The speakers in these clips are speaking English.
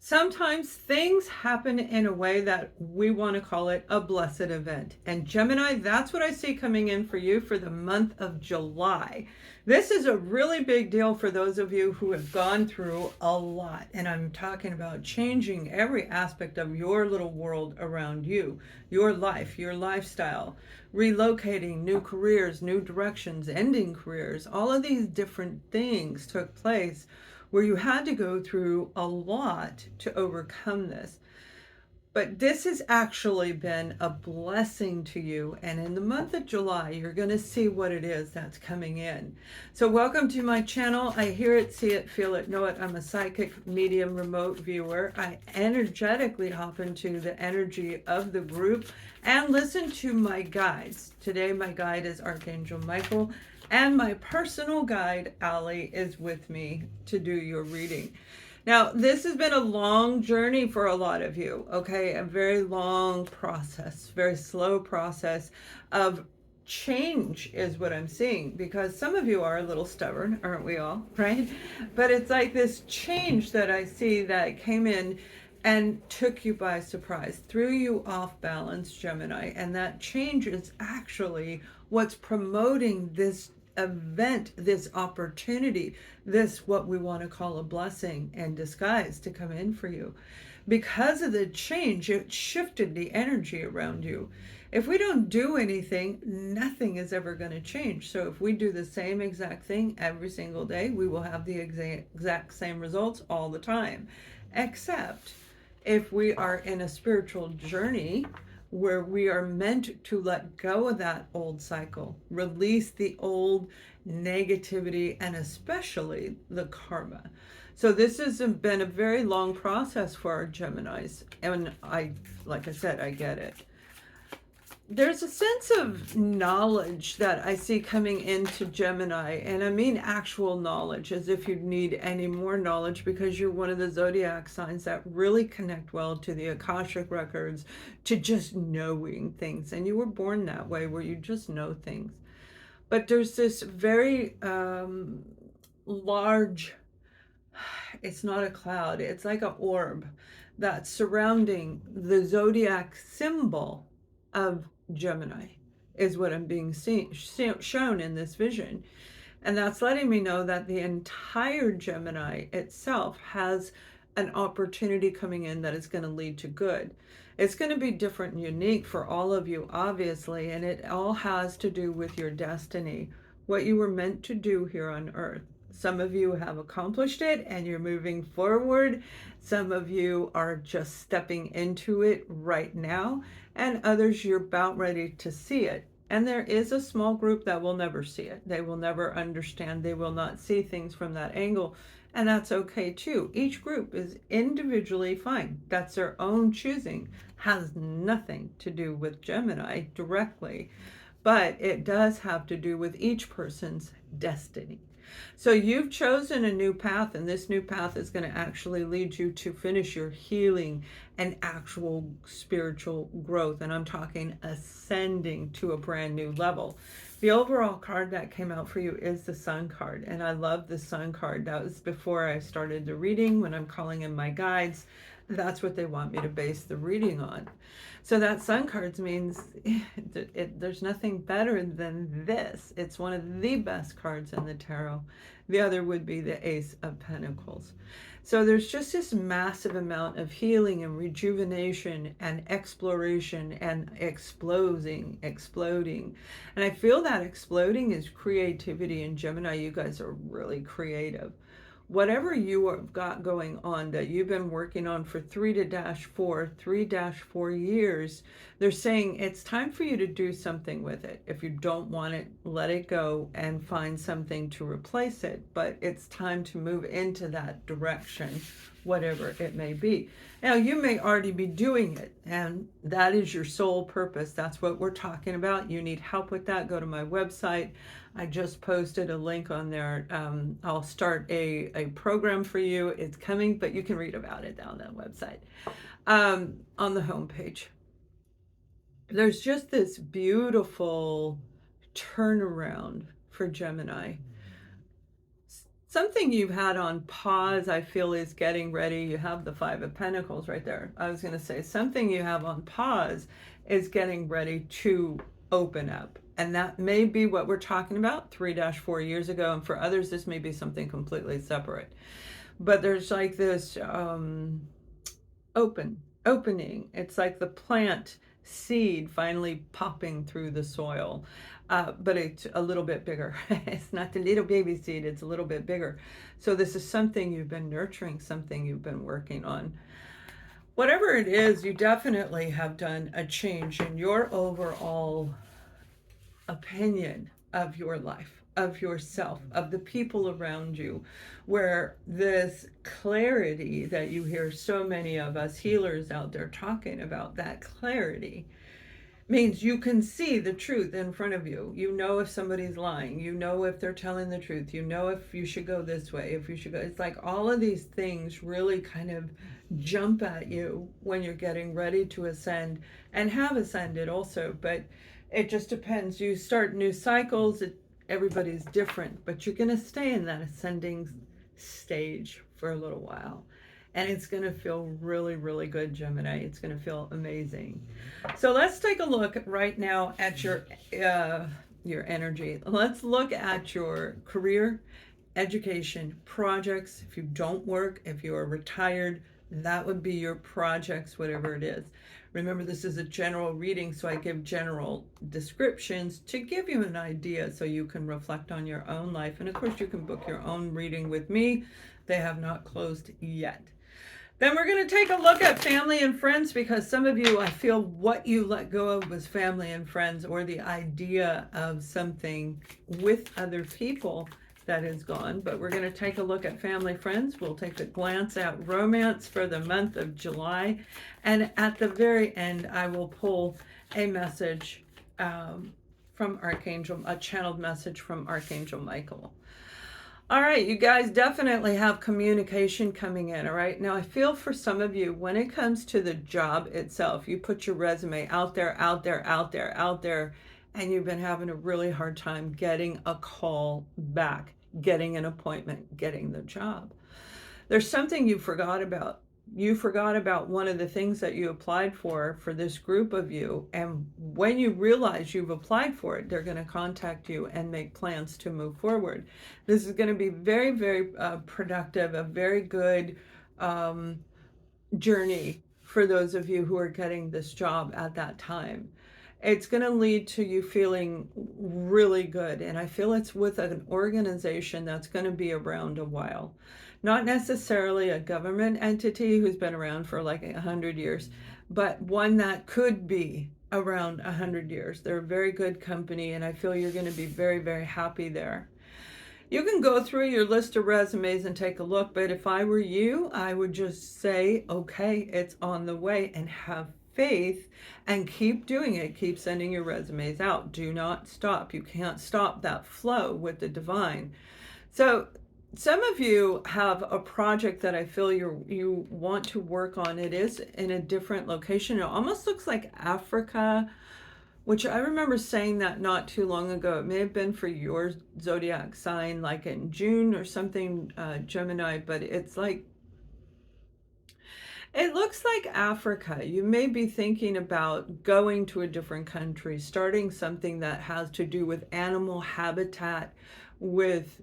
Sometimes things happen in a way that we want to call it a blessed event. And Gemini, that's what I see coming in for you for the month of July. This is a really big deal for those of you who have gone through a lot. And I'm talking about changing every aspect of your little world around you, your life, your lifestyle, relocating, new careers, new directions, ending careers. All of these different things took place where you had to go through a lot to overcome this. But this has actually been a blessing to you. And in the month of July, you're going to see what it is that's coming in. So welcome to my channel. I hear it, see it, feel it, know it. I'm a psychic medium remote viewer. I energetically hop into the energy of the group and listen to my guides. Today, my guide is Archangel Michael. And my personal guide, Allie, is with me to do your reading. Now, this has been a long journey for a lot of you, okay? A very long process, very slow process of change is what I'm seeing, because some of you are a little stubborn, aren't we all, right? But it's like this change that I see that came in and took you by surprise, threw you off balance, Gemini. And that change is actually what's promoting this event, this opportunity, this what we want to call a blessing in disguise to come in for you. Because of the change, it shifted the energy around you. If we don't do anything, nothing is ever going to change. So if we do the same exact thing every single day, we will have the exact same results all the time. Except if we are in a spiritual journey where we are meant to let go of that old cycle, release the old negativity, and especially the karma. So this has been a very long process for our Geminis. And like I said, I get it. There's a sense of knowledge that I see coming into Gemini, and I mean actual knowledge, as if you need any more knowledge, because you're one of the zodiac signs that really connect well to the Akashic records, to just knowing things. And you were born that way, where you just know things. But there's this very large, it's not a cloud, it's like an orb that's surrounding the zodiac symbol of Gemini, is what I'm being shown in this vision. And that's letting me know that the entire Gemini itself has an opportunity coming in that is going to lead to good. It's going to be different and unique for all of you, obviously, and it all has to do with your destiny, what you were meant to do here on earth. Some of you have accomplished it and you're moving forward. Some of you are just stepping into it right now, and others you're about ready to see it. And there is a small group that will never see it. They will never understand. They will not see things from that angle. And that's okay too. Each group is individually fine. That's their own choosing. Has nothing to do with Gemini directly, but it does have to do with each person's destiny. So you've chosen a new path, and this new path is going to actually lead you to finish your healing and actual spiritual growth. And I'm talking ascending to a brand new level. The overall card that came out for you is the Sun card. And I love the Sun card. That was before I started the reading. When I'm calling in my guides, that's what they want me to base the reading on. So that Sun cards means there's nothing better than this. It's one of the best cards in the tarot. The other would be the Ace of Pentacles. So there's just this massive amount of healing and rejuvenation and exploration and exploding. And I feel that exploding is creativity. In Gemini, you guys are really creative. Whatever you have got going on that you've been working on for 3-4 years, they're saying it's time for you to do something with it. If you don't want it, let it go and find something to replace it. But it's time to move into that direction, whatever it may be. Now, you may already be doing it, and that is your sole purpose. That's what we're talking about. You need help with that, go to my website. I just posted a link on there. I'll start a program for you. It's coming, but you can read about it on that website, on the homepage. There's just this beautiful turnaround for Gemini. Something you've had on pause, I feel, is getting ready. You have the Five of Pentacles right there. I was going to say something you have on pause is getting ready to open up. And that may be what we're talking about 3-4 years ago. And for others, this may be something completely separate. But there's like this opening. It's like the plant seed finally popping through the soil. But it's a little bit bigger. It's not the little baby seed, it's a little bit bigger. So this is something you've been nurturing, something you've been working on. Whatever it is, you definitely have done a change in your overall opinion of your life, of yourself, of the people around you, where this clarity that you hear so many of us healers out there talking about, that clarity means you can see the truth in front of you. You know if somebody's lying. You know if they're telling the truth. You know if you should go this way, if you should go. It's like all of these things really kind of jump at you when you're getting ready to ascend, and have ascended also. But it just depends. You start new cycles. Everybody's different, but you're going to stay in that ascending stage for a little while. And it's going to feel really, really good, Gemini. It's going to feel amazing. So let's take a look right now at your energy. Let's look at your career, education, projects. If you don't work, if you are retired, that would be your projects, whatever it is. Remember, this is a general reading, so I give general descriptions to give you an idea so you can reflect on your own life. And of course, you can book your own reading with me. They have not closed yet. Then we're going to take a look at family and friends, because some of you, I feel what you let go of was family and friends, or the idea of something with other people that is gone. But we're going to take a look at family, friends. We'll take a glance at romance for the month of July. And at the very end, I will pull a message from Archangel, a channeled message from Archangel Michael. All right, you guys definitely have communication coming in, all right? Now, I feel for some of you, when it comes to the job itself, you put your resume out there, and you've been having a really hard time getting a call back, getting an appointment, getting the job. There's something you forgot about. You forgot about one of the things that you applied for this group of you. And when you realize you've applied for it, they're going to contact you and make plans to move forward. This is going to be very, very productive, a very good journey for those of you who are getting this job at that time. It's going to lead to you feeling really good. And I feel it's with an organization that's going to be around a while. Not necessarily a government entity who's been around for like 100 years, but one that could be around 100 years. They're a very good company, and I feel you're going to be very, very happy there. You can go through your list of resumes and take a look, but if I were you, I would just say, okay, it's on the way, and have faith and keep doing it. Keep sending your resumes out. Do not stop. You can't stop that flow with the divine. So some of you have a project that I feel you want to work on. It is in a different location. It almost looks like Africa, which I remember saying that not too long ago. It may have been for your zodiac sign, like in June or something, Gemini, but it's like, it looks like Africa. You may be thinking about going to a different country, starting something that has to do with animal habitat, with,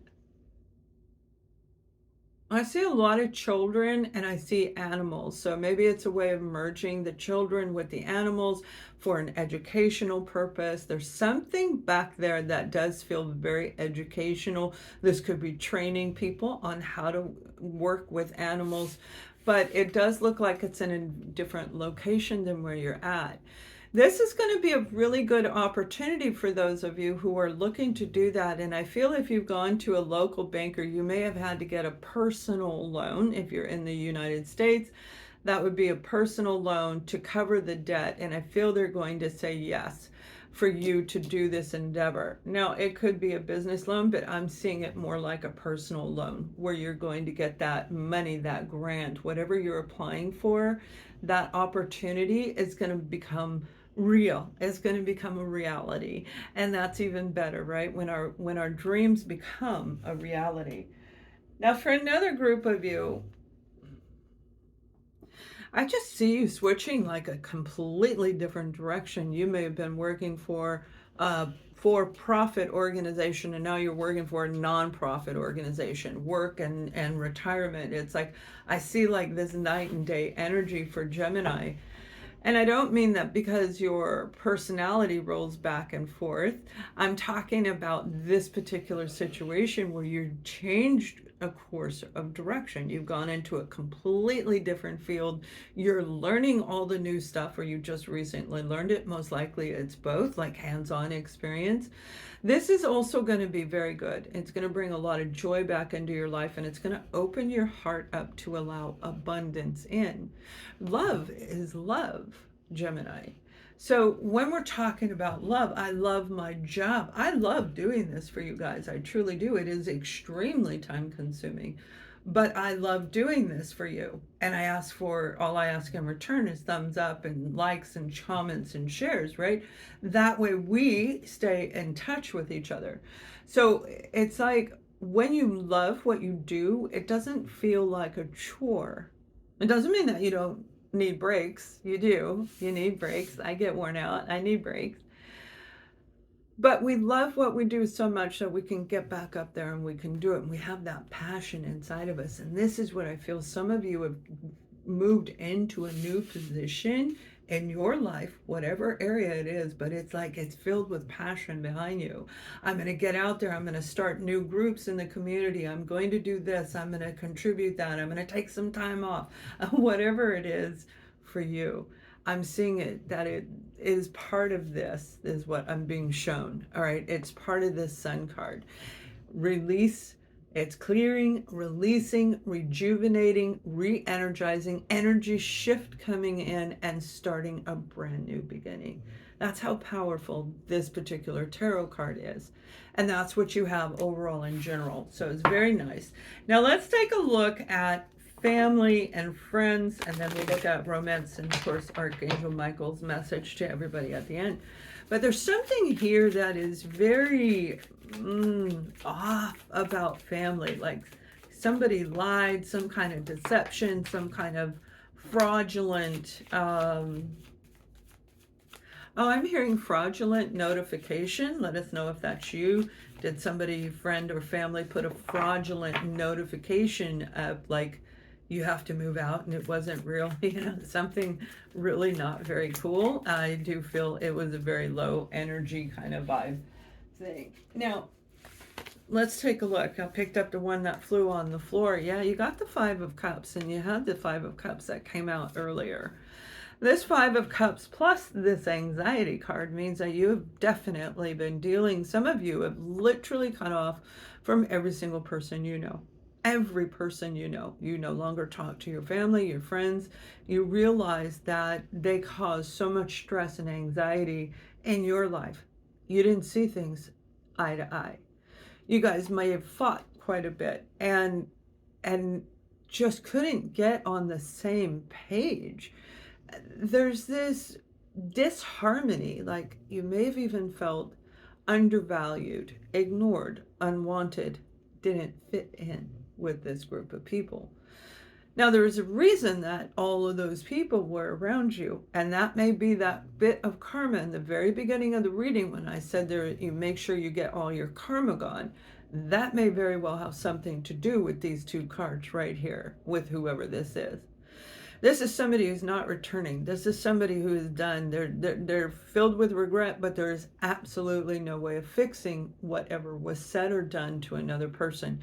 I see a lot of children and I see animals. So maybe it's a way of merging the children with the animals for an educational purpose. There's something back there that does feel very educational. This could be training people on how to work with animals, but it does look like it's in a different location than where you're at. This is going to be a really good opportunity for those of you who are looking to do that. And I feel if you've gone to a local banker, you may have had to get a personal loan. If you're in the United States, that would be a personal loan to cover the debt. And I feel they're going to say yes for you to do this endeavor. Now, it could be a business loan, but I'm seeing it more like a personal loan where you're going to get that money, that grant, whatever you're applying for, that opportunity is going to become real. It's going to become a reality. And that's even better, right? When our dreams become a reality. Now, for another group of you, I just see you switching like a completely different direction. You may have been working for a for-profit organization and now you're working for a non-profit organization. Work and retirement. It's like I see like this night and day energy for Gemini. And I don't mean that because your personality rolls back and forth. I'm talking about this particular situation where you changed a course of direction. You've gone into a completely different field. You're learning all the new stuff, or you just recently learned it. Most likely it's both, like hands-on experience. This is also going to be very good. It's going to bring a lot of joy back into your life, and it's going to open your heart up to allow abundance in. Love is love, Gemini. So when we're talking about love, I love my job. I love doing this for you guys. I truly do. It is extremely time consuming, but I love doing this for you. And all I ask in return is thumbs up and likes and comments and shares, right? That way we stay in touch with each other. So it's like when you love what you do, it doesn't feel like a chore. It doesn't mean that you don't need breaks. You do. You need breaks. I get worn out. I need breaks. But we love what we do so much that we can get back up there and we can do it. And we have that passion inside of us. And this is what I feel some of you have moved into a new position in your life, whatever area it is, but it's like it's filled with passion behind you. I'm going to get out there. I'm going to start new groups in the community. I'm going to do this. I'm going to contribute that. I'm going to take some time off. Whatever it is for you. I'm seeing it that it is part of this is what I'm being shown. All right. It's part of this sun card. Release. It's clearing, releasing, rejuvenating, re-energizing, energy shift coming in and starting a brand new beginning. That's how powerful this particular tarot card is. And that's what you have overall in general. So it's very nice. Now let's take a look at family and friends, and then we look at romance and of course Archangel Michael's message to everybody at the end. But there's something here that is very off about family, like somebody lied, some kind of deception, some kind of fraudulent I'm hearing fraudulent notification. Let us know if that's you. Did somebody, friend or family, put a fraudulent notification up like you have to move out and it wasn't real? Something really not very cool. I do feel it was a very low energy kind of vibe thing. Now, let's take a look. I picked up the one that flew on the floor. Yeah, you got the Five of Cups and you had the Five of Cups that came out earlier. This Five of Cups plus this anxiety card means that you have definitely been dealing, some of you have literally cut off from every single person you know. Every person you know. You no longer talk to your family, your friends. You realize that they cause so much stress and anxiety in your life. You didn't see things eye to eye. You guys may have fought quite a bit and just couldn't get on the same page. There's this disharmony, like you may have even felt undervalued, ignored, unwanted, didn't fit in with this group of people. Now, there is a reason that all of those people were around you, and that may be that bit of karma in the very beginning of the reading when I said there, you make sure you get all your karma gone. That may very well have something to do with these two cards right here, with whoever this is. This is somebody who's not returning. This is somebody who is done. They're filled with regret, but there is absolutely no way of fixing whatever was said or done to another person.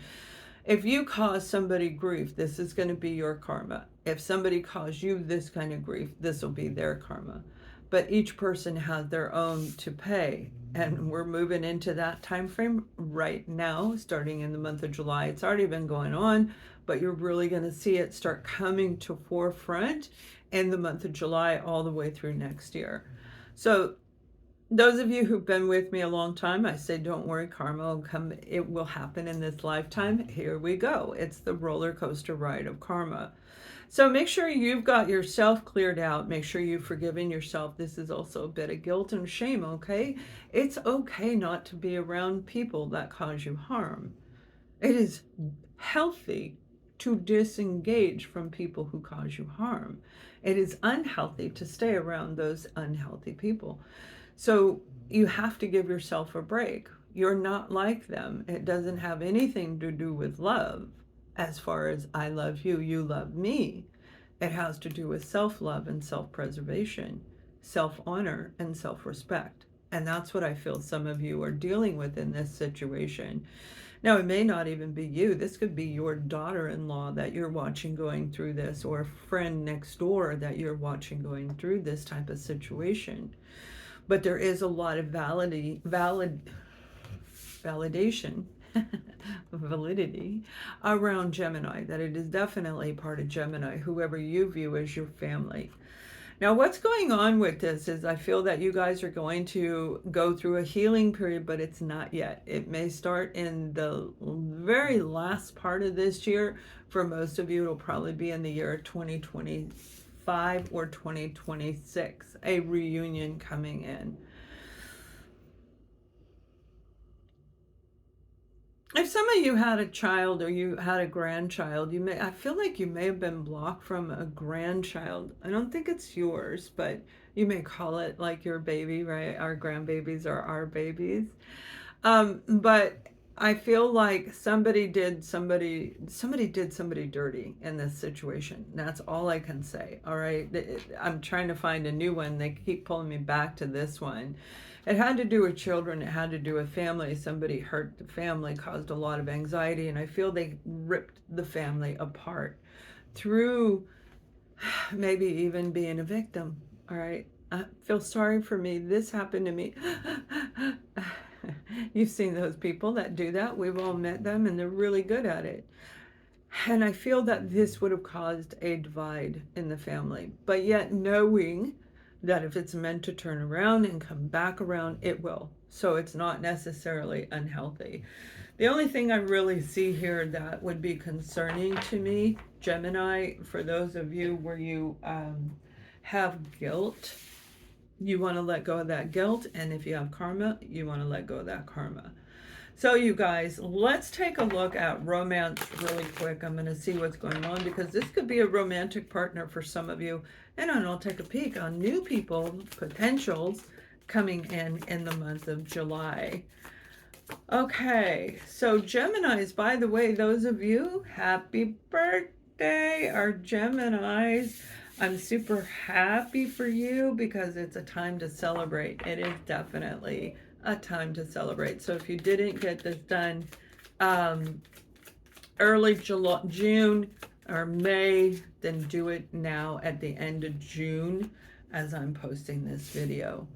If you cause somebody grief, this is going to be your karma. If somebody caused you this kind of grief, this will be their karma. But each person has their own to pay. And we're moving into that time frame right now, starting in the month of July. It's already been going on, but you're really going to see it start coming to forefront in the month of July all the way through next year. So those of you who've been with me a long time, I say, don't worry, karma will come. It will happen in this lifetime. Here we go. It's the roller coaster ride of karma. So make sure you've got yourself cleared out. Make sure you've forgiven yourself. This is also a bit of guilt and shame, okay? It's okay not to be around people that cause you harm. It is healthy to disengage from people who cause you harm. It is unhealthy to stay around those unhealthy people. So you have to give yourself a break. You're not like them. It doesn't have anything to do with love. As far as I love you, you love me. It has to do with self-love and self-preservation, self-honor and self-respect. And that's what I feel some of you are dealing with in this situation. Now, it may not even be you. This could be your daughter-in-law that you're watching going through this, or a friend next door that you're watching going through this type of situation. But there is a lot of validation, validity around Gemini, that it is definitely part of Gemini, whoever you view as your family. Now, what's going on with this is I feel that you guys are going to go through a healing period, but it's not yet. It may start in the very last part of this year. For most of you, it'll probably be in the year 2025 or 2026, a reunion coming in. If some of you had a child or you had a grandchild, I feel like you may have been blocked from a grandchild. I don't think it's yours, but you may call it like your baby, right? Our grandbabies are our babies. But I feel like somebody did somebody dirty in this situation. That's all I can say. All right. I'm trying to find a new one. They keep pulling me back to this one. It had to do with children. It had to do with family. Somebody hurt the family, caused a lot of anxiety, and I feel they ripped the family apart through maybe even being a victim. All right. I feel sorry for me. This happened to me. You've seen those people that do that. We've all met them, and they're really good at it. And I feel that this would have caused a divide in the family. But yet knowing that if it's meant to turn around and come back around, it will. So it's not necessarily unhealthy. The only thing I really see here that would be concerning to me, Gemini, for those of you where you have guilt, you want to let go of that guilt. And if you have karma, you want to let go of that karma. So you guys, let's take a look at romance really quick. I'm going to see what's going on because this could be a romantic partner for some of you. And then I'll take a peek on new people, potentials coming in the month of July. Okay, so Geminis, by the way, those of you, happy birthday, are Geminis. I'm super happy for you because it's a time to celebrate. It is definitely a time to celebrate. So if you didn't get this done early June or May, then do it now at the end of June as I'm posting this video.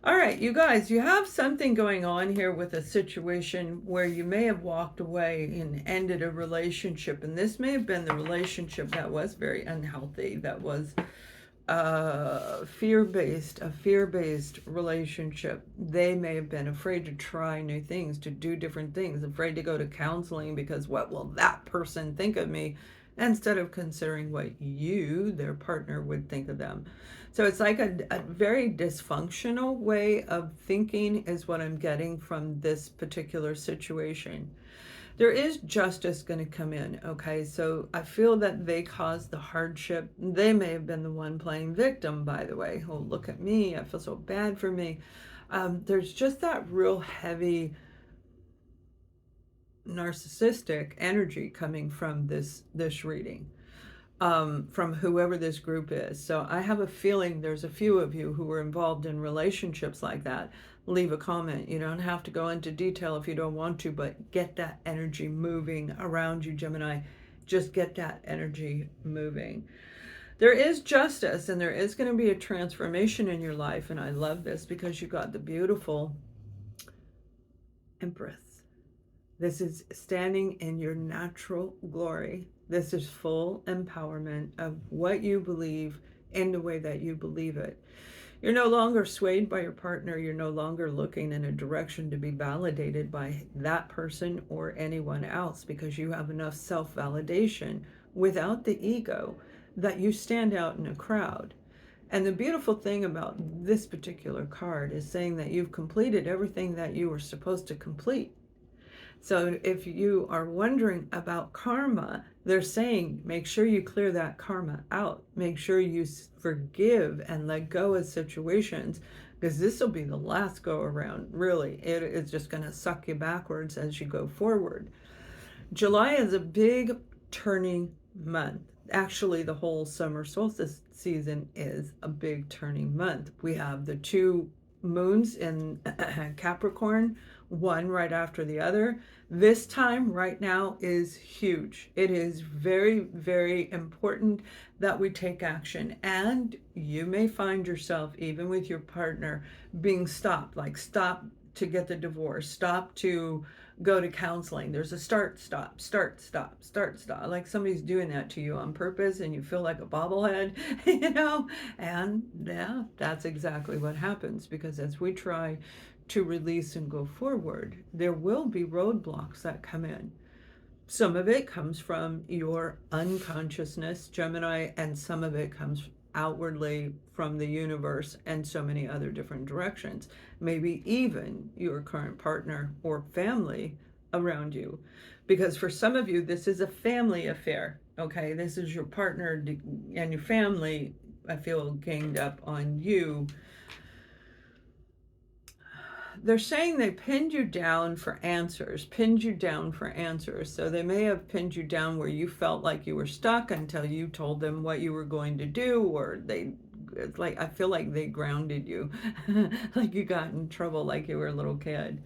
All right, you guys, you have something going on here with a situation where you may have walked away and ended a relationship. And this may have been the relationship that was very unhealthy, that was a fear-based relationship. They may have been afraid to try new things, to do different things, afraid to go to counseling because what will that person think of me, instead of considering what you, their partner, would think of them. So it's like a very dysfunctional way of thinking is what I'm getting from this particular situation. There is justice going to come in, okay? So I feel that they caused the hardship. They may have been the one playing victim, by the way. Oh, look at me. I feel so bad for me. There's just that real heavy narcissistic energy coming from this reading. From whoever this group is. So I have a feeling there's a few of you who were involved in relationships like that. Leave a comment. You don't have to go into detail if you don't want to, but get that energy moving around you, Gemini. Just get that energy moving. There is justice and there is going to be a transformation in your life. And I love this because you got the beautiful Empress. This is standing in your natural glory. This is full empowerment of what you believe in the way that you believe it. You're no longer swayed by your partner. You're no longer looking in a direction to be validated by that person or anyone else because you have enough self-validation without the ego that you stand out in a crowd. And the beautiful thing about this particular card is saying that you've completed everything that you were supposed to complete. So if you are wondering about karma, they're saying make sure you clear that karma out. Make sure you forgive and let go of situations, because this will be the last go around. Really, it is just going to suck you backwards as you go forward. July is a big turning month. Actually, the whole summer solstice season is a big turning month. We have the two moons in Capricorn, one right after the other. This time right now is huge. It is very, very important that we take action. And you may find yourself, even with your partner, being stopped, like stop to get the divorce, stop to go to counseling. There's a start, stop, start, stop, start, stop. Like somebody's doing that to you on purpose and you feel like a bobblehead, you know? And yeah, that's exactly what happens, because as we try to release and go forward, there will be roadblocks that come in. Some of it comes from your unconsciousness, Gemini, and some of it comes outwardly from the universe and so many other different directions. Maybe even your current partner or family around you. Because for some of you, this is a family affair, okay? This is your partner and your family, I feel, ganged up on you. They're saying they pinned you down for answers, pinned you down for answers. So they may have pinned you down where you felt like you were stuck until you told them what you were going to do, or it's like, I feel like they grounded you, like you got in trouble like you were a little kid.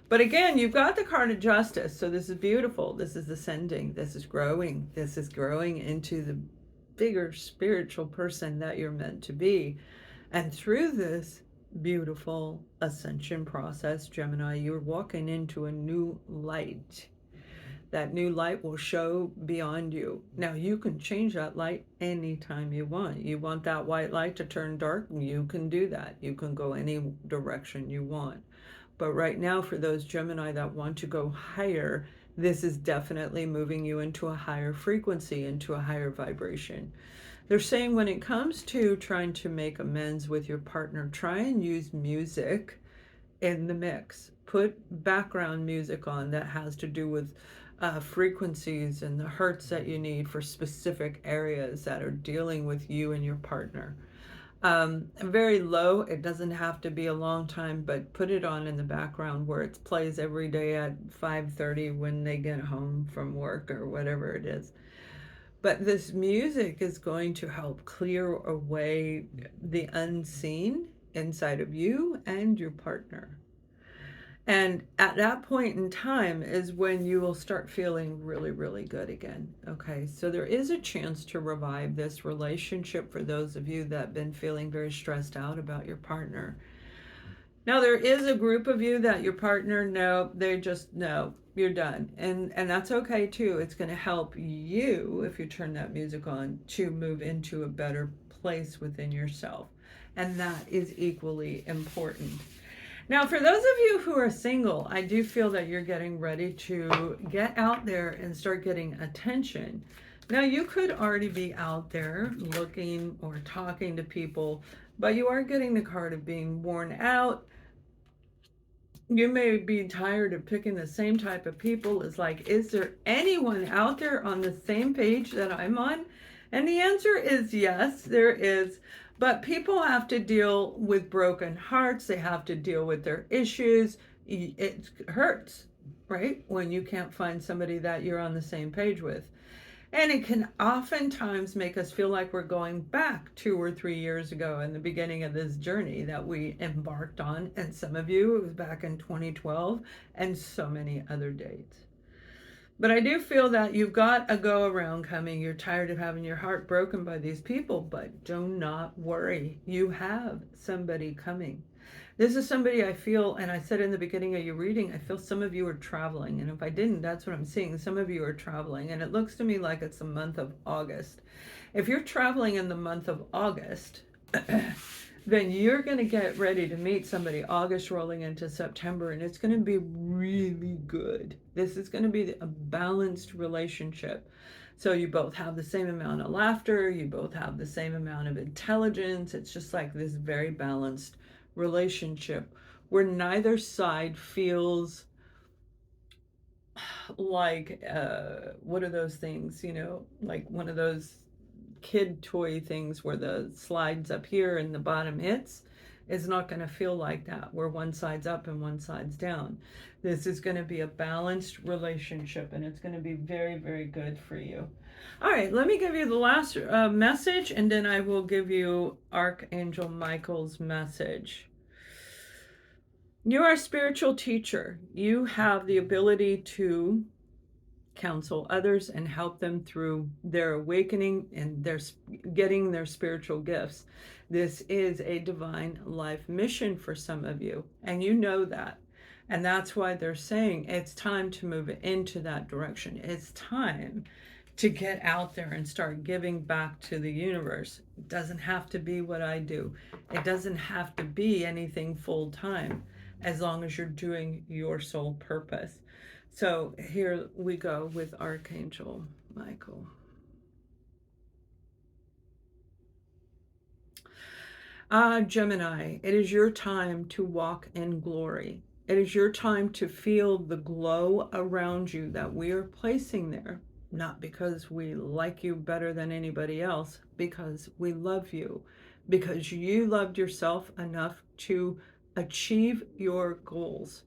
But again, you've got the card of justice. So this is beautiful. This is ascending. This is growing. This is growing into the bigger spiritual person that you're meant to be. And through this beautiful ascension process, Gemini, you're walking into a new light. That new light will show beyond you. Now, you can change that light anytime you want. You want that white light to turn dark, you can do that. You can go any direction you want. But right now, for those Gemini that want to go higher, this is definitely moving you into a higher frequency, into a higher vibration. They're saying when it comes to trying to make amends with your partner, try and use music in the mix. Put background music on that has to do with frequencies and the hertz that you need for specific areas that are dealing with you and your partner. Very low, it doesn't have to be a long time, but put it on in the background where it plays every day at 5:30 when they get home from work or whatever it is. But this music is going to help clear away the unseen inside of you and your partner. And at that point in time is when you will start feeling really, really good again. Okay, so there is a chance to revive this relationship for those of you that have been feeling very stressed out about your partner. Now, there is a group of you that your partner, no, they just, no, you're done. And that's okay too. It's going to help you, if you turn that music on, to move into a better place within yourself. And that is equally important. Now, for those of you who are single, I do feel that you're getting ready to get out there and start getting attention. Now, you could already be out there looking or talking to people, but you are getting the card of being worn out. You may be tired of picking the same type of people. It's like, is there anyone out there on the same page that I'm on? And the answer is yes, there is. But people have to deal with broken hearts. They have to deal with their issues. It hurts, right? When you can't find somebody that you're on the same page with. And it can oftentimes make us feel like we're going back 2 or 3 years ago in the beginning of this journey that we embarked on. And some of you, it was back in 2012 and so many other dates. But I do feel that you've got a go around coming. You're tired of having your heart broken by these people, but do not worry. You have somebody coming. This is somebody I feel, and I said in the beginning of your reading, I feel some of you are traveling. And if I didn't, that's what I'm seeing. Some of you are traveling. And it looks to me like it's the month of August. If you're traveling in the month of August, then you're going to get ready to meet somebody August rolling into September, and it's going to be really good. This is going to be a balanced relationship. So you both have the same amount of laughter, you both have the same amount of intelligence. It's just like this very balanced relationship where neither side feels like what are those things, you know, like one of those kid toy things where the slides up here and the bottom hits, is not going to feel like that, where one side's up and one side's down. This is going to be a balanced relationship, and it's going to be very, very good for you. All right, let me give you the last message, and then I will give you Archangel Michael's message. You are a spiritual teacher. You have the ability to counsel others and help them through their awakening and their getting their spiritual gifts. This is a divine life mission for some of you, and you know that. And that's why they're saying it's time to move into that direction. It's time to get out there and start giving back to the universe. It doesn't have to be what I do. It doesn't have to be anything full time, as long as you're doing your soul purpose. So here we go with Archangel Michael. Gemini, it is your time to walk in glory. It is your time to feel the glow around you that we are placing there, not because we like you better than anybody else, because we love you, because you loved yourself enough to achieve your goals,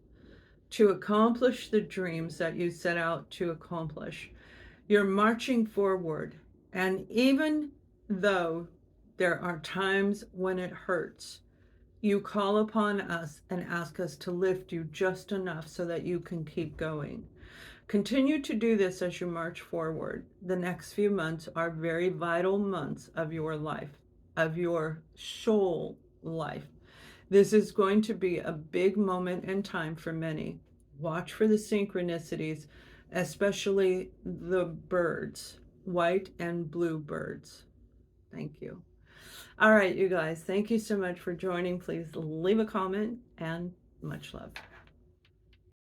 to accomplish the dreams that you set out to accomplish. You're marching forward, and even though there are times when it hurts, you call upon us and ask us to lift you just enough so that you can keep going. Continue to do this as you march forward. The next few months are very vital months of your life, of your soul life. This is going to be a big moment in time for many. Watch for the synchronicities, especially the birds, white and blue birds. Thank you. All right, you guys, thank you so much for joining. Please leave a comment, and much love.